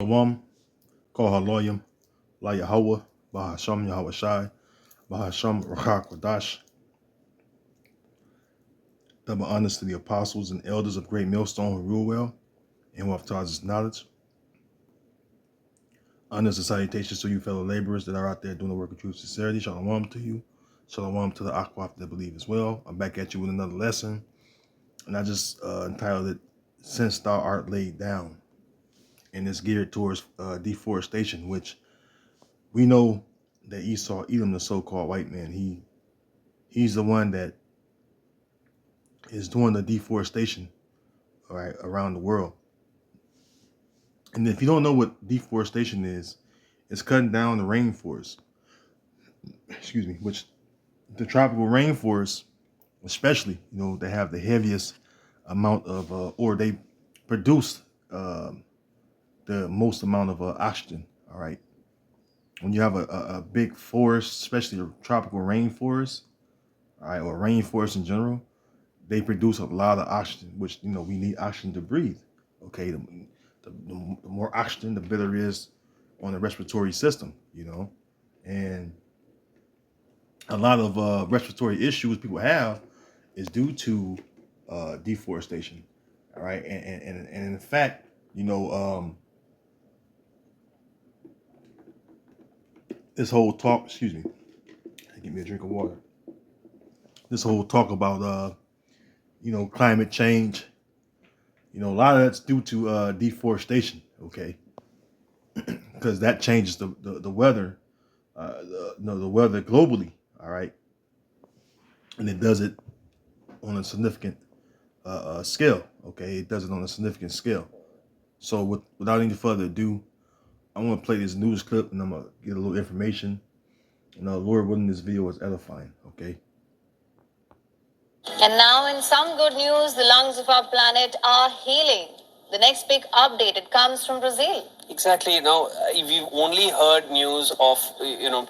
Shalom, Kol Haloyim, La Yahweh, Bahasham Yahweh Shai, Bahasham Ruach Kodash. Double honors to the apostles and elders of Great Millstone who rule well and who have taught us knowledge. Honors and salutations to you fellow laborers that are out there doing the work of true sincerity. Shalom to you. Shalom to the Akwaf that believe as well. I'm back at you with another lesson. And I just entitled it, Since Thou Art Laid Down. And it's geared towards deforestation, which we know that Esau, Edom, the so-called white man, he's the one that is doing the deforestation, all right, around the world. And if you don't know what deforestation is, it's cutting down the rainforest. Excuse me, which the tropical rainforest, especially, they have the heaviest amount of, or they produce the most amount of oxygen. All right. When you have a big forest, especially a tropical rainforest, all right, or rainforest in general, they produce a lot of oxygen, which, we need oxygen to breathe. Okay. The more oxygen, the better it is on the respiratory system, and a lot of respiratory issues people have is due to deforestation. All right. And in fact, this whole talk, excuse me, give me a drink of water. This whole talk about, climate change, a lot of that's due to deforestation, okay? Because that changes the weather, the weather globally, all right? And it does it on a significant scale, okay? It does it on a significant scale. So without any further ado, I want to play this news clip and I'm going to get a little information. And Lord willing, this video is edifying, okay? And now in some good news, the lungs of our planet are healing. The next big update, it comes from Brazil. Exactly. We've only heard news of,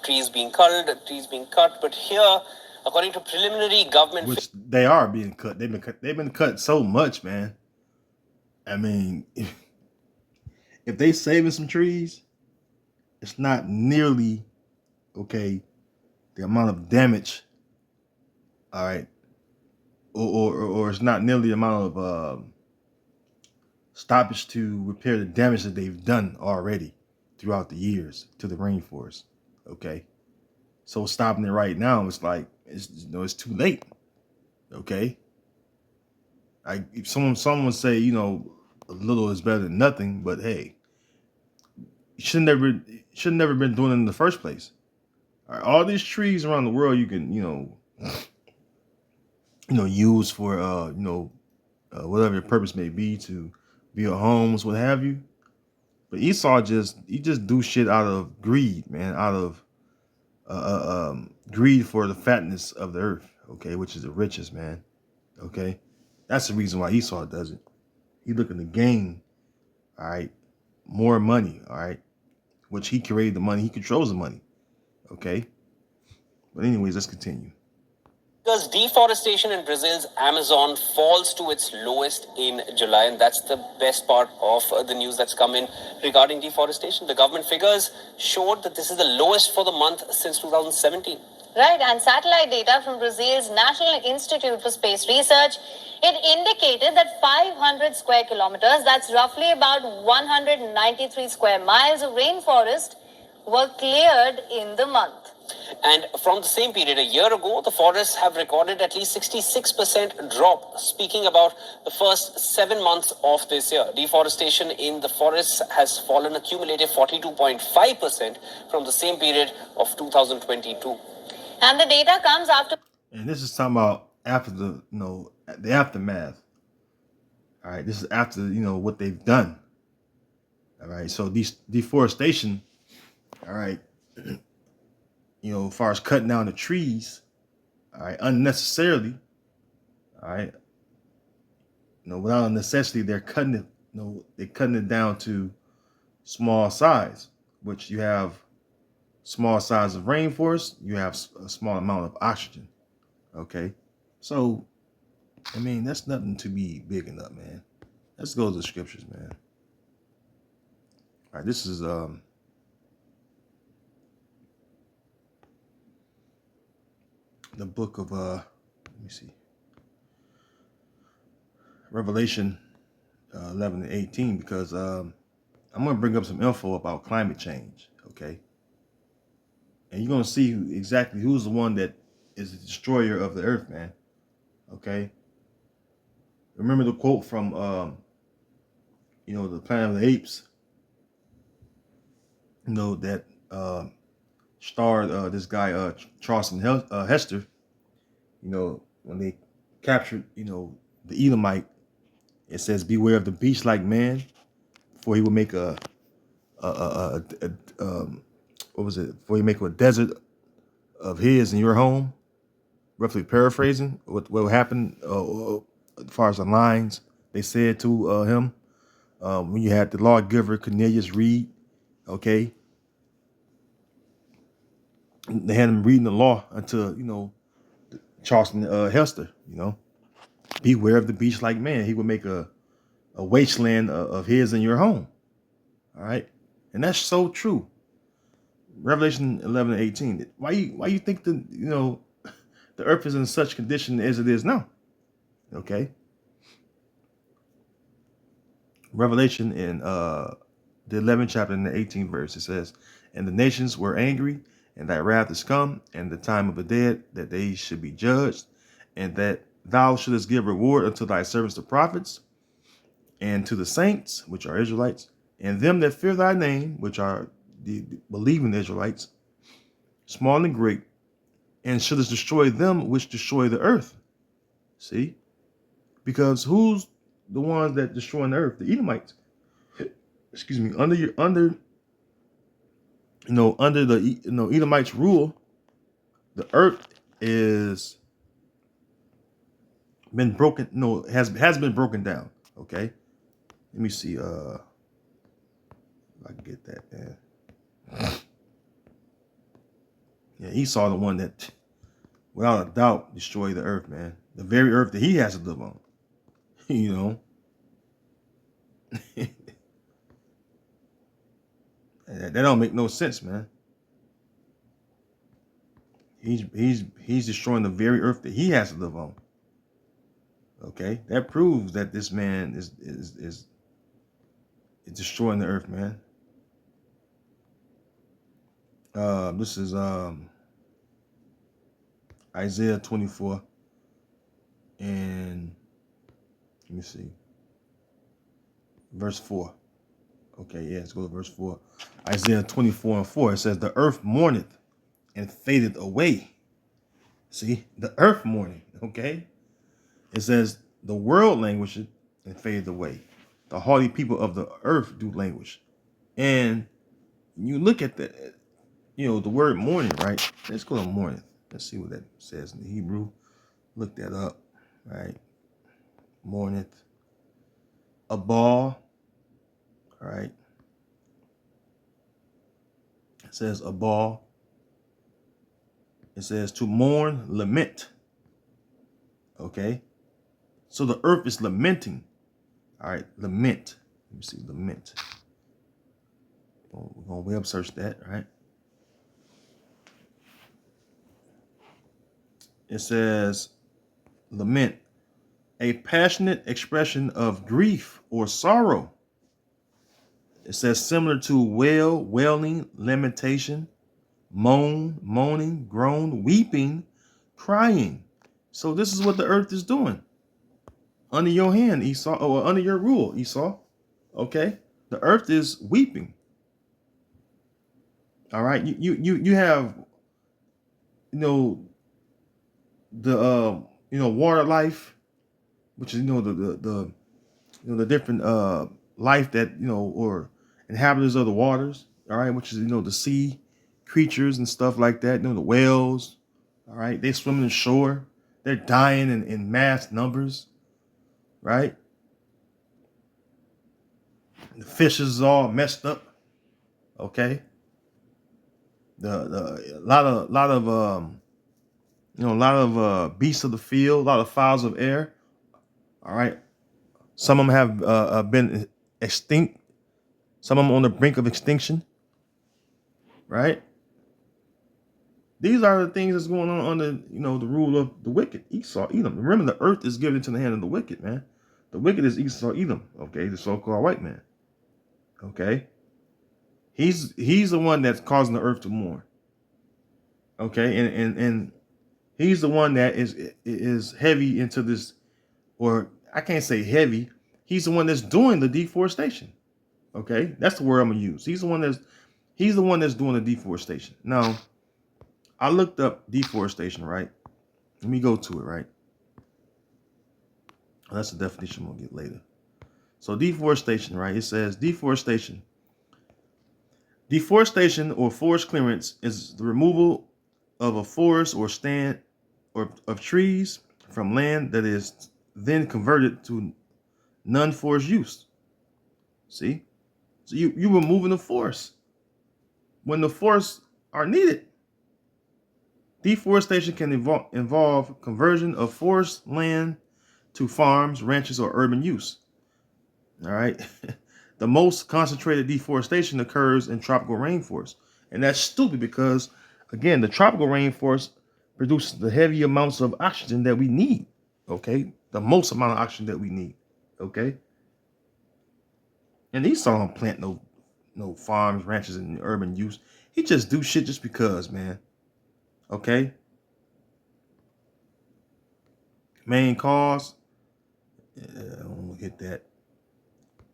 trees being cut. But here, according to preliminary government... Which they are being cut. They've been cut so much, man. I mean, if they saving some trees, it's not nearly, okay, the amount of damage, all right, or it's not nearly the amount of stoppage to repair the damage that they've done already throughout the years to the rainforest, okay? So stopping it right now, it's like, it's too late, okay? If someone say, a little is better than nothing, but hey, you should never been doing it in the first place. All these trees around the world you can, use for, whatever your purpose may be, to build homes, what have you. But Esau just do shit out of greed, man, out of greed for the fatness of the earth, okay, which is the riches, man, okay. That's the reason why Esau does it. He looking to gain, all right, more money, all right, which he created the money, he controls the money, okay. But anyways, let's continue. Because deforestation in Brazil's Amazon falls to its lowest in July, and that's the best part of the news that's come in regarding deforestation. The government figures showed that this is the lowest for the month since 2017. Right, and satellite data from Brazil's National Institute for Space Research, it indicated that 500 square kilometers, that's roughly about 193 square miles of rainforest, were cleared in the month. And from the same period a year ago, the forests have recorded at least 66% drop. Speaking about the first 7 months of this year, deforestation in the forests has fallen a cumulative 42.5% from the same period of 2022. And the data comes after... And this is talking about after the aftermath. All right, this is after, what they've done. All right, so deforestation, all right, as far as cutting down the trees, all right, unnecessarily, all right, without a necessity, they're cutting it, they're cutting it down to small size, which you have small size of rainforest, you have a small amount of oxygen, okay? So, I mean, that's nothing to be big enough, man. Let's go to the scriptures, man. right, this is the book of let me see, Revelation 11 and 18, because I'm going to bring up some info about climate change, okay? And you're going to see exactly who's the one that is the destroyer of the earth, man, okay? Remember the quote from, the Planet of the Apes, that starred this guy, Charleston Hester, when they captured, the Edomite. It says, beware of the beast like man, for he will make what was it? For he make a desert of his in your home. Roughly paraphrasing what happened as far as the lines they said to him when you had the lawgiver Cornelius Reed. Okay, they had him reading the law until Charleston Hester. Beware of the beast like man. He would make a wasteland of his in your home. All right, and that's so true. Revelation 11 and 18. Why you think the earth is in such condition as it is now? Okay. Revelation in the 11th chapter and the 18th verse, it says, and the nations were angry, and thy wrath is come, and the time of the dead, that they should be judged, and that thou shouldest give reward unto thy servants the prophets, and to the saints, which are Israelites, and them that fear thy name, which are the believing Israelites, small and great, and shouldest destroy them which destroy the earth. See? Because who's the ones that destroying the earth? The Edomites. Excuse me. Under the Edomites rule, the earth is been broken. No, has been broken down. Okay. Let me see. If I can get that, man. Yeah, Esau, the one that, without a doubt, destroyed the earth, man. The very earth that he has to live on. That don't make no sense, man. He's destroying the very earth that he has to live on. Okay, that proves that this man is destroying the earth, man. This is Isaiah 24, and let me see, verse 4. Okay, yeah, let's go to verse 4. Isaiah 24 and 4. It says, the earth mourneth and fadeth away. See, the earth mourning, okay? It says, the world languisheth and fadeth away. The haughty people of the earth do languish. And you look at the word mourning, right? Let's go to mourning. Let's see what that says in the Hebrew. Look that up, right? Mourneth. A ball. All right. It says a ball. It says to mourn, lament. Okay. So the earth is lamenting. All right. Lament. Let me see. Lament. We're going to web search that. All right. It says lament. A passionate expression of grief or sorrow. It says similar to wail, wailing, lamentation, moan, moaning, groan, weeping, crying. So this is what the earth is doing. Under your hand, Esau, or under your rule, Esau. Okay? The earth is weeping. All right? You have, the water life, which is, the different life that, or inhabitants of the waters, all right, which is, the sea creatures and stuff like that, the whales, all right, they swim in the shore, they're dying in mass numbers, right? The fish is all messed up, okay? A lot of beasts of the field, a lot of fowls of air, all right. Some of them have been extinct. Some of them on the brink of extinction, right? These are the things that's going on under, the rule of the wicked, Esau, Edom. Remember, the earth is given into the hand of the wicked, man. The wicked is Esau, Edom, okay, the so-called white man, okay? He's the one that's causing the earth to mourn, okay? And he's the one that is heavy into this, or I can't say heavy. He's the one that's doing the deforestation, okay? That's the word I'm gonna use. He's the one that's doing the deforestation. Now, I looked up deforestation, right? Let me go to it, right? That's the definition we'll get later. So deforestation, right? It says deforestation. Deforestation or forest clearance is the removal of a forest or stand or of trees from land that is then converted to non-forest use. See? So you removing the forest when the forests are needed. Deforestation can involve conversion of forest land to farms, ranches, or urban use. All right. The most concentrated deforestation occurs in tropical rainforests. And that's stupid because, again, the tropical rainforest produces the heavy amounts of oxygen that we need. Okay. The most amount of oxygen that we need. Okay. And Esau don't plant no farms, ranches, and urban use. He just do shit just because, man. Okay. Main cause. I don't look at that.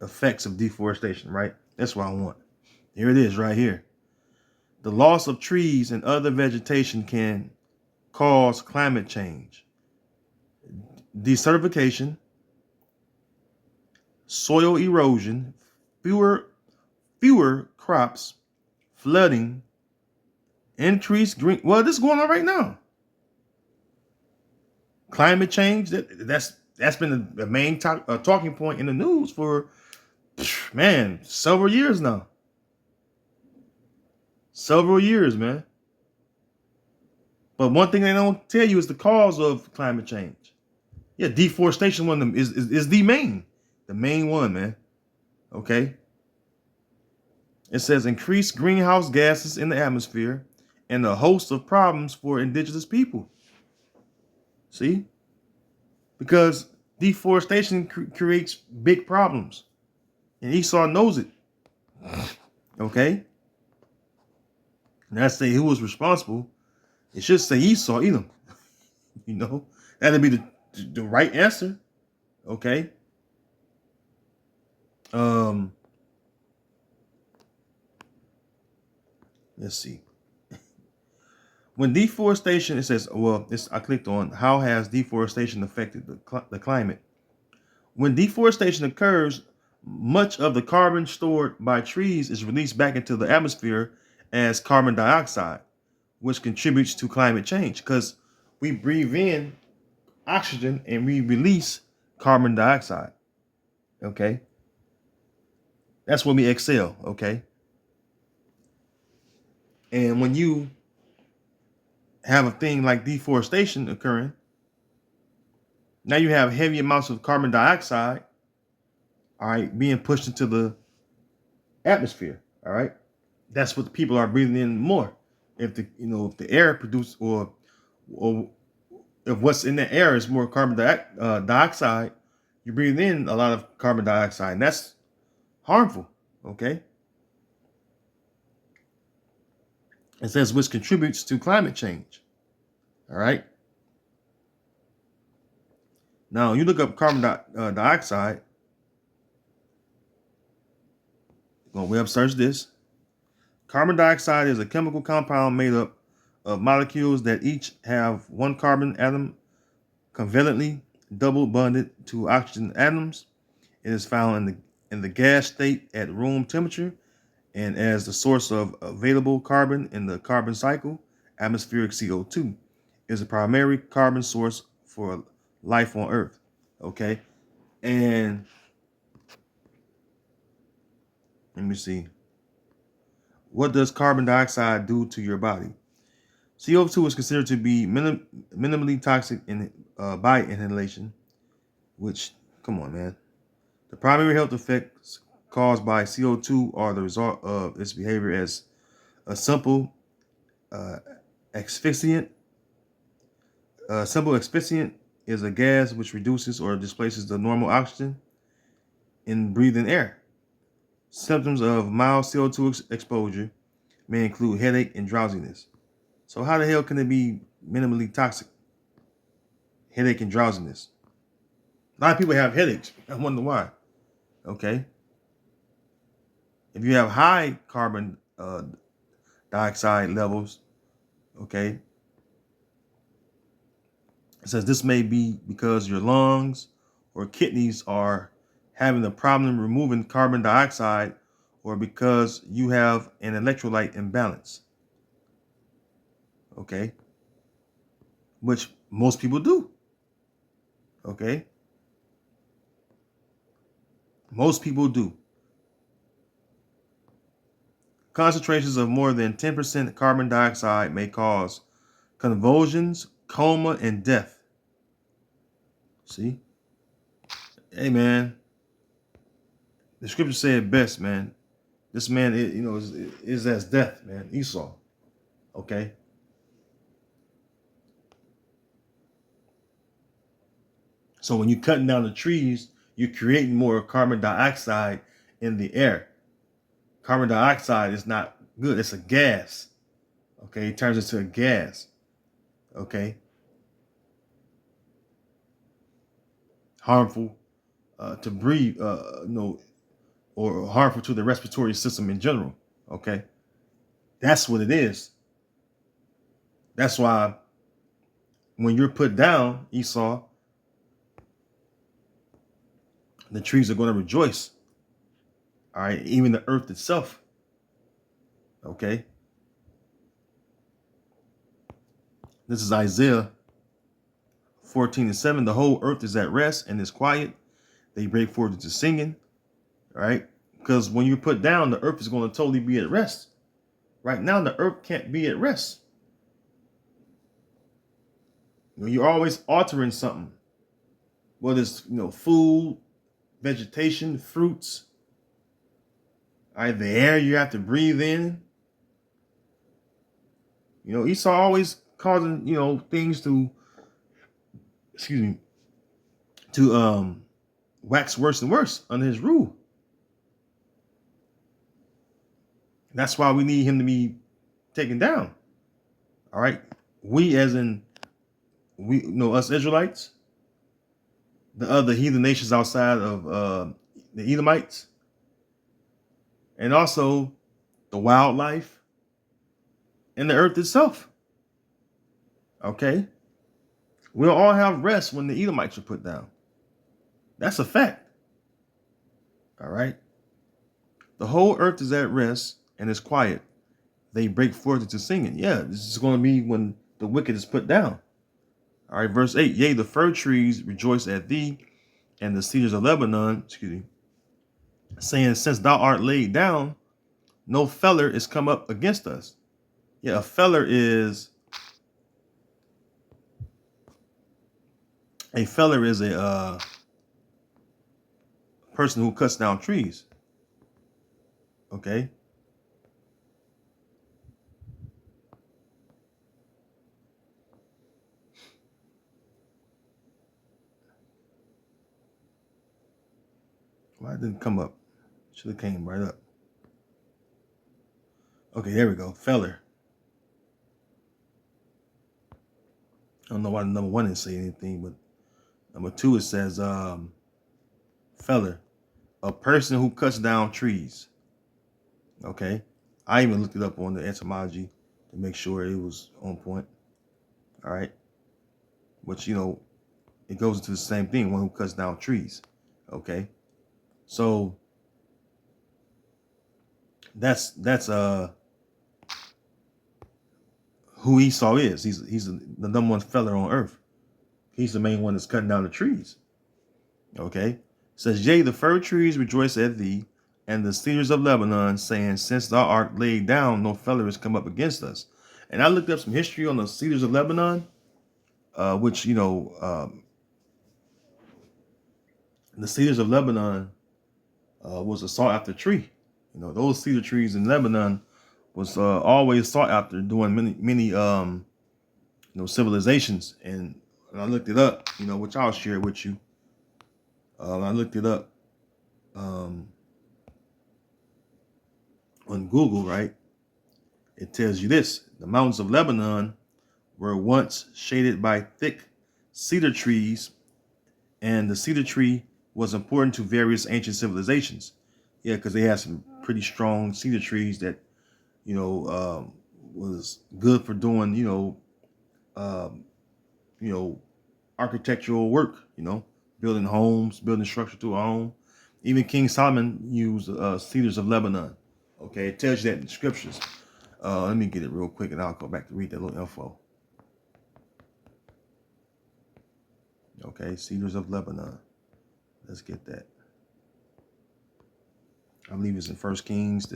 Effects of deforestation, right? That's what I want. Here it is right here. The loss of trees and other vegetation can cause climate change, desertification, soil erosion, fewer crops, flooding, increased green. Well, this is going on right now. Climate change. That's been the main talking point in the news for, man, several years now. Several years, man. But one thing they don't tell you is the cause of climate change. Yeah, deforestation one of them is the main one, man. Okay. It says increased greenhouse gases in the atmosphere and a host of problems for indigenous people. See? Because deforestation creates big problems. And Esau knows it. Okay? And I say who was responsible. It should say Esau, Edom. That'd be the right answer. Okay? Let's see. When deforestation, it says, I clicked on how has deforestation affected the climate. When deforestation occurs, much of the carbon stored by trees is released back into the atmosphere as carbon dioxide, which contributes to climate change because we breathe in oxygen and we release carbon dioxide. Okay. That's when we exhale. Okay. And when you have a thing like deforestation occurring, now you have heavy amounts of carbon dioxide, all right, being pushed into the atmosphere. All right. That's what the people are breathing in more. If the air produces or if what's in the air is more carbon dioxide, you breathe in a lot of carbon dioxide, and that's harmful. Okay. It says which contributes to climate change. All right. Now you look up carbon dioxide. Go web search this. Carbon dioxide is a chemical compound made up of molecules that each have one carbon atom covalently double bonded to oxygen atoms. It is found in the gas state at room temperature and as the source of available carbon in the carbon cycle. Atmospheric CO2 is a primary carbon source for life on Earth. Okay, and let me see. What does carbon dioxide do to your body? CO2 is considered to be minimally toxic by inhalation, which, come on, man. The primary health effects caused by CO2 are the result of its behavior as a simple asphyxiant. A simple asphyxiant is a gas which reduces or displaces the normal oxygen in breathing air. Symptoms of mild CO2 exposure may include headache and drowsiness. So how the hell can it be minimally toxic? Headache and drowsiness. A lot of people have headaches. I wonder why. Okay. If you have high carbon dioxide levels, okay, it says this may be because your lungs or kidneys are having a problem removing carbon dioxide, or because you have an electrolyte imbalance. Okay. Which most people do. Okay. Most people do. Concentrations of more than 10% carbon dioxide may cause convulsions, coma, and death. See? Hey, man. The scripture said best, man. This man, is as death, man. Esau. Okay? So when you're cutting down the trees, you're creating more carbon dioxide in the air. Carbon dioxide is not good. It's a gas. Okay? It turns into a gas. Okay? Harmful to breathe, or harmful to the respiratory system in general. Okay? That's what it is. That's why when you're put down, Esau, the trees are going to rejoice. All right? Even the earth itself. Okay? This is Isaiah 14:7. The whole earth is at rest and is quiet. They break forth into singing. All right? Because when you're put down, the earth is going to totally be at rest. Right now, the earth can't be at rest. You're always altering something. Whether it's, food, vegetation, fruits, all right, the air you have to breathe in. Esau always causing, things to, wax worse and worse under his rule. That's why we need him to be taken down. All right. We, as in, us Israelites, the other heathen nations outside of the Edomites, and also the wildlife and the earth itself. Okay? We'll all have rest when the Edomites are put down. That's a fact. All right? The whole earth is at rest and is quiet. They break forth into singing. Yeah, this is going to be when the wicked is put down. All right, verse 8. Yea, the fir trees rejoice at thee, and the cedars of Lebanon, saying, since thou art laid down, no feller is come up against us. Yeah, a feller is a person who cuts down trees. Okay. Why didn't it come up? Should have came right up. Okay, there we go. Feller. I don't know why the number one didn't say anything, but number two, it says feller, a person who cuts down trees. Okay. I even looked it up on the etymology to make sure it was on point. All right. Which, it goes into the same thing, one who cuts down trees. Okay. So that's who Esau is. He's the number one fella on earth. He's the main one that's cutting down the trees. Okay. It says, yea, the fir trees rejoice at thee, and the cedars of Lebanon, saying, since thou art laid down, no feller has come up against us. And I looked up some history on the cedars of Lebanon, which, the cedars of Lebanon was a sought after tree. You know, those cedar trees in Lebanon was always sought after during many civilizations. And when I looked it up, which I'll share with you. I looked it up on Google, right? It tells you this: the mountains of Lebanon were once shaded by thick cedar trees, and the cedar tree was important to various ancient civilizations. Yeah, because they had some pretty strong cedar trees that was good for doing um, architectural work. Building homes, building structure to a home. Even King Solomon used cedars of Lebanon. Okay, it tells you that in the scriptures. Let me get it real quick, and I'll go back to read that little info. Okay, cedars of Lebanon. Let's get that. I believe it's in First Kings.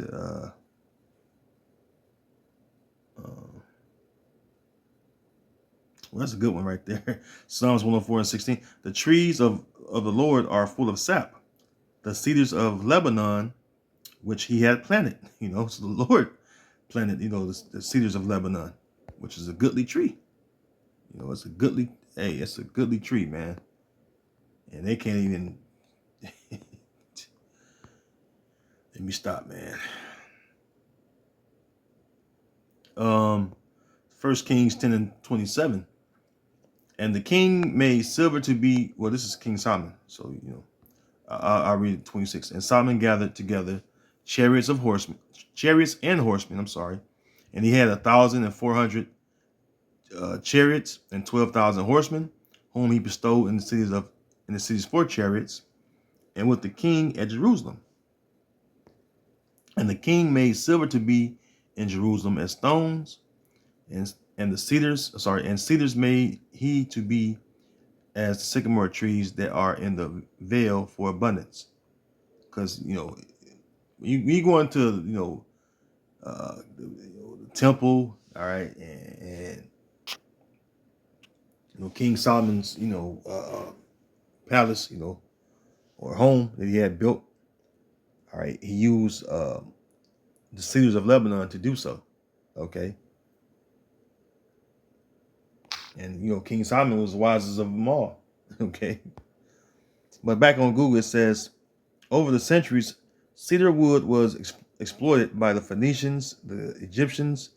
Well, that's a good one right there. Psalms 104:16. The trees of the Lord are full of sap. The cedars of Lebanon, which he had planted. So the Lord planted, the cedars of Lebanon, which is a goodly tree. It's a goodly, it's a goodly tree, man. And they can't even, let me stop, man. 1 Kings 10:27. And the king made silver to be, well, this is King Solomon. So, I'll read 26. And Solomon gathered together chariots and horsemen, and he had 1,400 chariots and 12,000 horsemen, whom he bestowed in the cities for chariots, and with the king at Jerusalem. And the king made silver to be in Jerusalem as stones, and cedars made he to be as the sycamore trees that are in the vale for abundance. Because you go into the temple, all right, and King Solomon's palace, or home that he had built. All right, he used the cedars of Lebanon to do so. Okay, and King Solomon was the wisest of them all. Okay, but back on Google it says, over the centuries, cedar wood was exploited by the Phoenicians, the Egyptians,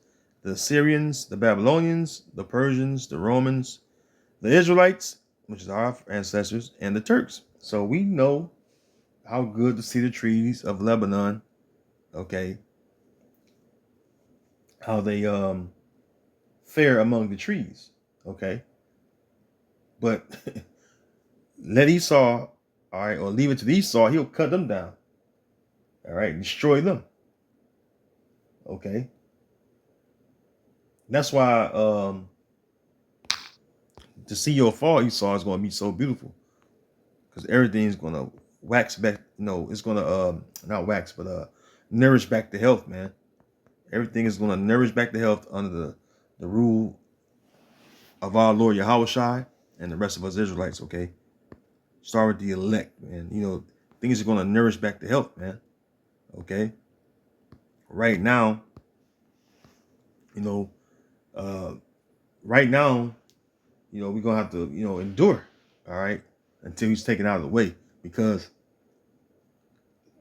the Assyrians, the Babylonians, the Persians, the Romans, the Israelites, which is our ancestors, and the Turks. So we know how good the cedar trees of Lebanon, okay, how they fare among the trees, okay. But let Esau, all right, or leave it to Esau, he'll cut them down, all right, destroy them, okay. That's why to see your fall, Esau, is going to be so beautiful, because everything's going to wax back. It's going to not wax, but nourish back to health, man. Everything is going to nourish back to health under the rule of our Lord Yahushua and the rest of us Israelites. Okay, start with the elect, man. Things are going to nourish back to health, man. Okay, right now, we're gonna have to, endure, all right, until he's taken out of the way. Because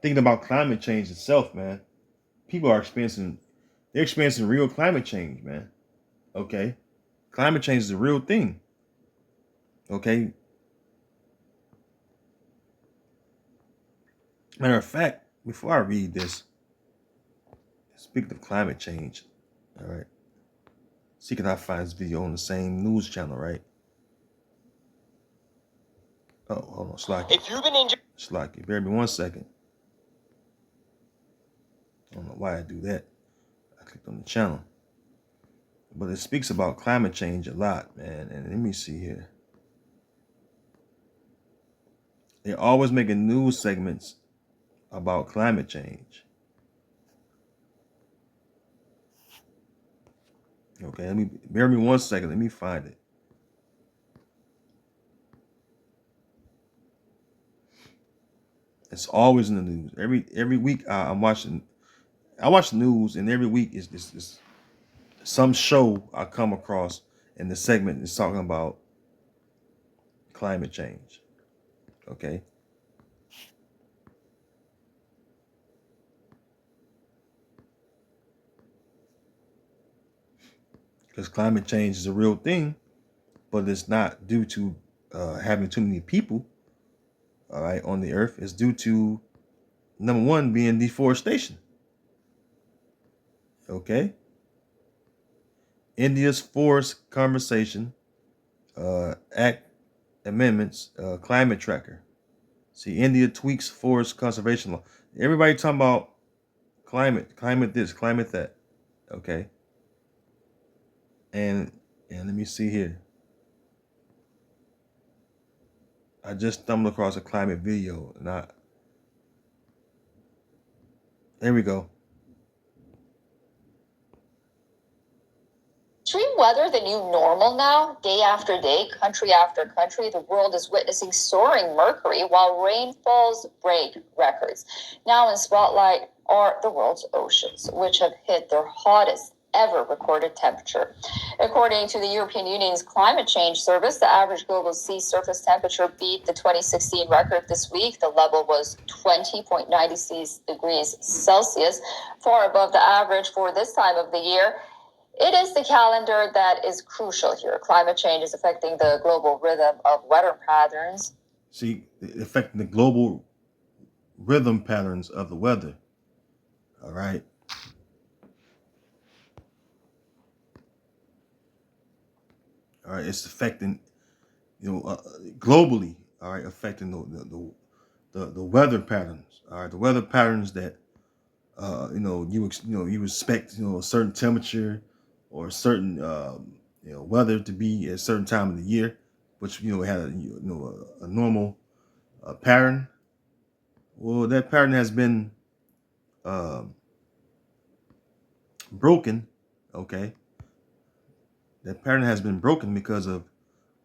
thinking about climate change itself, man, people are experiencing real climate change, man. Okay, climate change is a real thing. Okay. Matter of fact, before I read this, speaking of climate change, all right, see can I find this video on the same news channel, right? Oh, hold on, Slacky. If you've been injured, Slacky, bear me 1 second. I don't know why I do that. I clicked on the channel, but it speaks about climate change a lot, man. And let me see here. They're always making news segments about climate change. Okay, bear me 1 second. Let me find it. It's always in the news. Every week I'm watching. I watch the news, and every week is some show I come across, and the segment is talking about climate change. Okay. Because climate change is a real thing, but it's not due to having too many people, all right, on the earth. It's due to number one being deforestation. Okay. India's Forest Conservation Act amendments, climate tracker. See, India tweaks forest conservation law. Everybody talking about climate this, climate that. Okay. And let me see here. I just stumbled across a climate video, and there we go. Extreme weather the new normal now? Day after day, country after country, the world is witnessing soaring mercury while rainfalls break records. Now in spotlight are the world's oceans, which have hit their hottest ever recorded temperature. According to the European Union's Climate Change Service, the average global sea surface temperature beat the 2016 record this week. The level was 20.96 degrees Celsius, far above the average for this time of the year. It is the calendar that is crucial here. Climate change is affecting the global rhythm of weather patterns. See, affecting the global rhythm patterns of the weather. All right. All right. It's affecting, globally. All right, affecting the weather patterns. All right, the weather patterns that you expect a certain temperature or a certain weather to be at a certain time of the year, which had a normal pattern. Well, that pattern has been broken. Okay, that pattern has been broken because of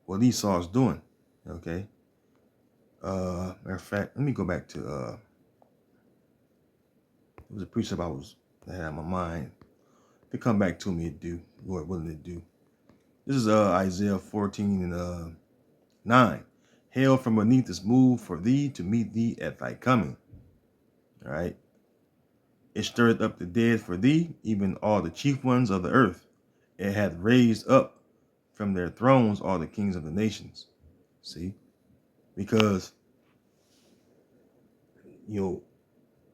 what Esau is doing. Okay. Matter of fact, let me go back to it was a precept that had on my mind. If it come back to me, it do. Lord willing, it do. This is Isaiah 14 and 9. Hail from beneath is moved for thee to meet thee at thy coming. All right. It stirreth up the dead for thee, even all the chief ones of the earth. It hath raised up from their thrones all the kings of the nations. See? Because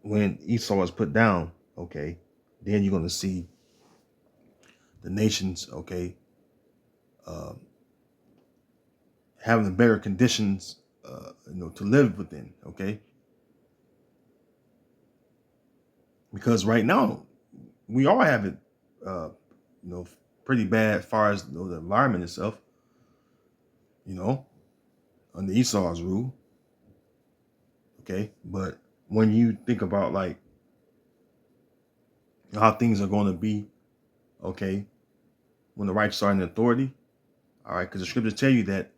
when Esau was put down, okay, then you're going to see the nations, okay, having the better conditions, to live within, okay. Because right now, we all have it, pretty bad as far as the environment itself, under Esau's rule, okay. But when you think about like how things are going to be, okay, when the righteous are in authority, all right, because the scriptures tell you that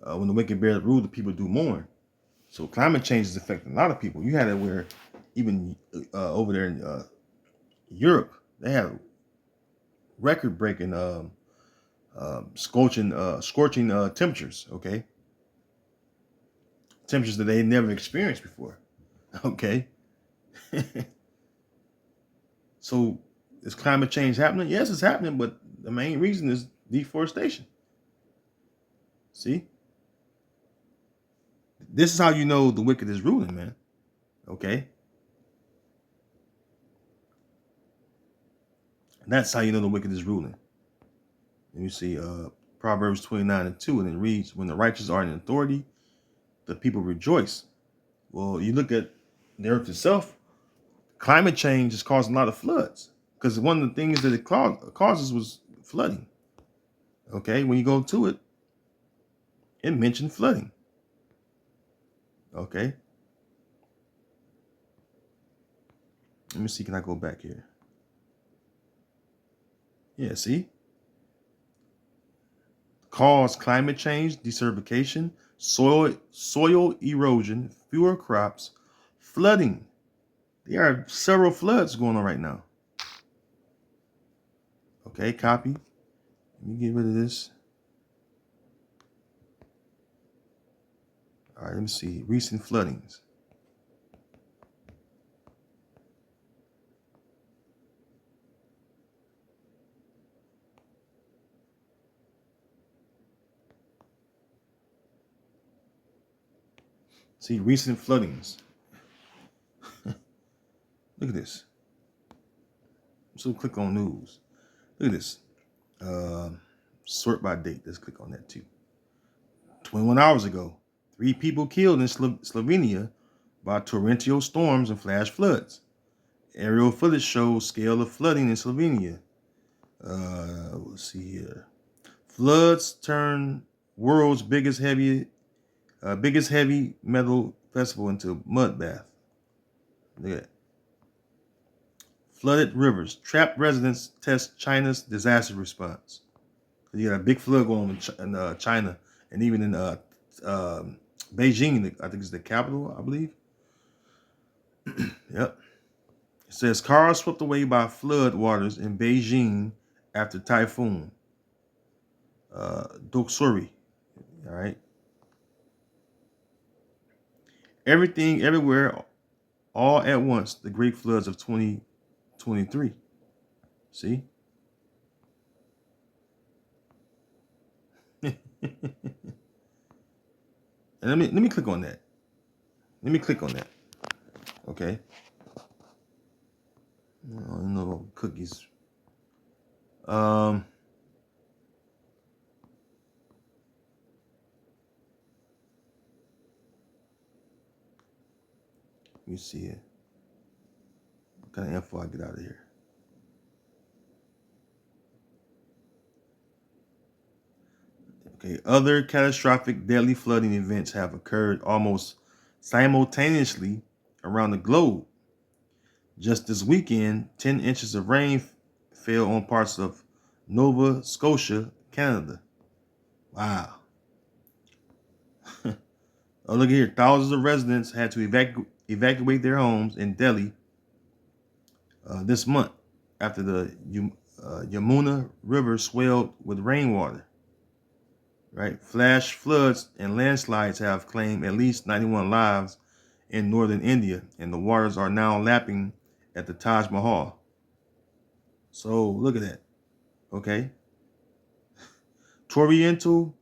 when the wicked bear rule, the people do mourn. So climate change is affecting a lot of people. You had it where even over there in Europe, they have record-breaking, scorching temperatures. Okay, temperatures that they never experienced before. Okay. So is climate change happening? Yes, it's happening, but the main reason is deforestation. See? This is how you know the wicked is ruling, man. Okay? And that's how you know the wicked is ruling. And you see Proverbs 29 and 2, and it reads, when the righteous are in authority, the people rejoice. Well, you look at the earth itself, climate change is causing a lot of floods. Because one of the things that it causes was flooding. Okay, when you go to it, it mentioned flooding. Okay. Let me see, can I go back here? Yeah, see? Cause climate change, desertification, soil erosion, fewer crops, flooding. There are several floods going on right now. Okay, copy. Let me get rid of this. All right, let me see. Recent floodings. See, recent floodings. Look at this. So click on news. Look at this. Sort by date. Let's click on that too. 21 hours ago, 3 people killed in Slovenia by torrential storms and flash floods. Aerial footage shows scale of flooding in Slovenia. Let's see here. Floods turn world's biggest heavy metal festival into mud bath. Look at that. Flooded rivers. Trapped residents test China's disaster response. You got a big flood going on in China, and even in Beijing, I think it's the capital, I believe. Yep. It says cars swept away by flood waters in Beijing after typhoon Doksuri. All right. Everything, everywhere, all at once. The great floods of 2023. See? And let me click on that. Let me click on that. Okay. I don't know about cookies. Let me see it. What kind of info I get out of here? Okay, other catastrophic deadly flooding events have occurred almost simultaneously around the globe. Just this weekend, 10 inches of rain fell on parts of Nova Scotia, Canada. Wow. Oh, look here. Thousands of residents had to evacuate their homes in Delhi this month after the Yamuna River swelled with rainwater. Right? Flash floods and landslides have claimed at least 91 lives in northern India, and the waters are now lapping at the Taj Mahal. So look at that. Okay. Torrential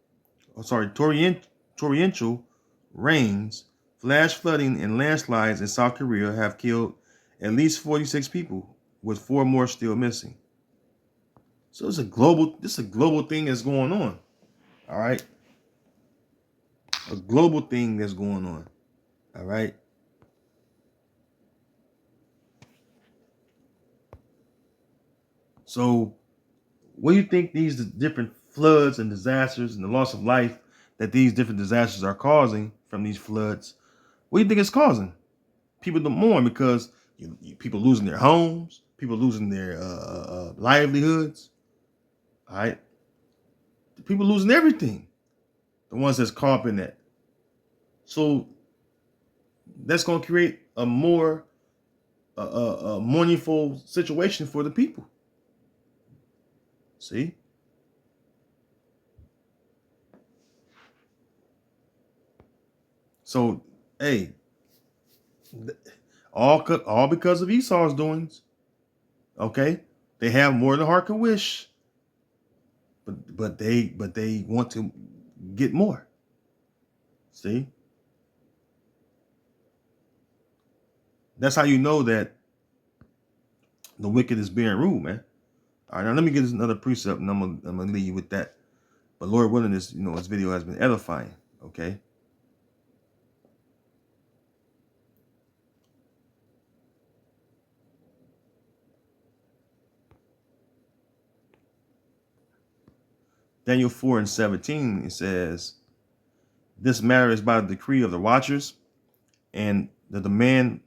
rains, flash flooding, and landslides in South Korea have killed at least 46 people, with 4 more still missing. So this is a global thing that's going on. All right. A global thing that's going on. All right. So what do you think these different floods and disasters and the loss of life that these different disasters are causing from these floods? What do you think it's causing? People to mourn because people losing their homes, people losing their livelihoods. All right. People losing everything. The ones that's caught up in that. So that's going to create a more mournful situation for the people. See? So, hey, all because of Esau's doings. Okay, they have more than heart can wish, but they want to get more. See? That's how you know that the wicked is being ruled, man. All right, now let me get this another precept, and I'm gonna leave you with that. But Lord willing, this video has been edifying. Okay. Daniel 4:17, it says, "This matter is by the decree of the watchers, and the demand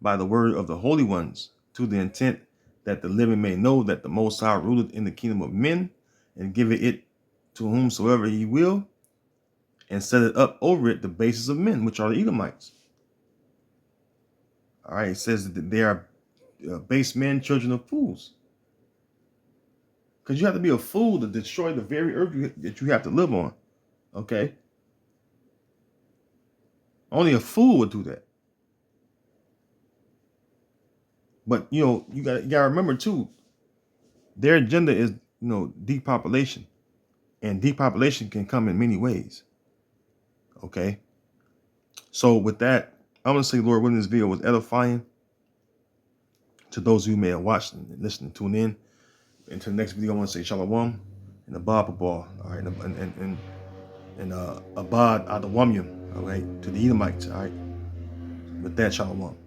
by the word of the holy ones, to the intent that the living may know that the Most High ruleth in the kingdom of men, and giveth it to whomsoever he will, and set it up over it the basis of men," which are the Edomites. All right, it says that they are base men, children of fools. Because you have to be a fool to destroy the very earth that you have to live on. Okay? Only a fool would do that. But you gotta remember too, their agenda is depopulation. And depopulation can come in many ways. Okay? So with that, I'm gonna say, Lord willing, this video was edifying to those who may have watched and listened and tune in. Until the next video, I want to say Shalom and Abad Babal, all right, and Abad Adawamium, all right, to the Edomites, all right. With that, Shalom.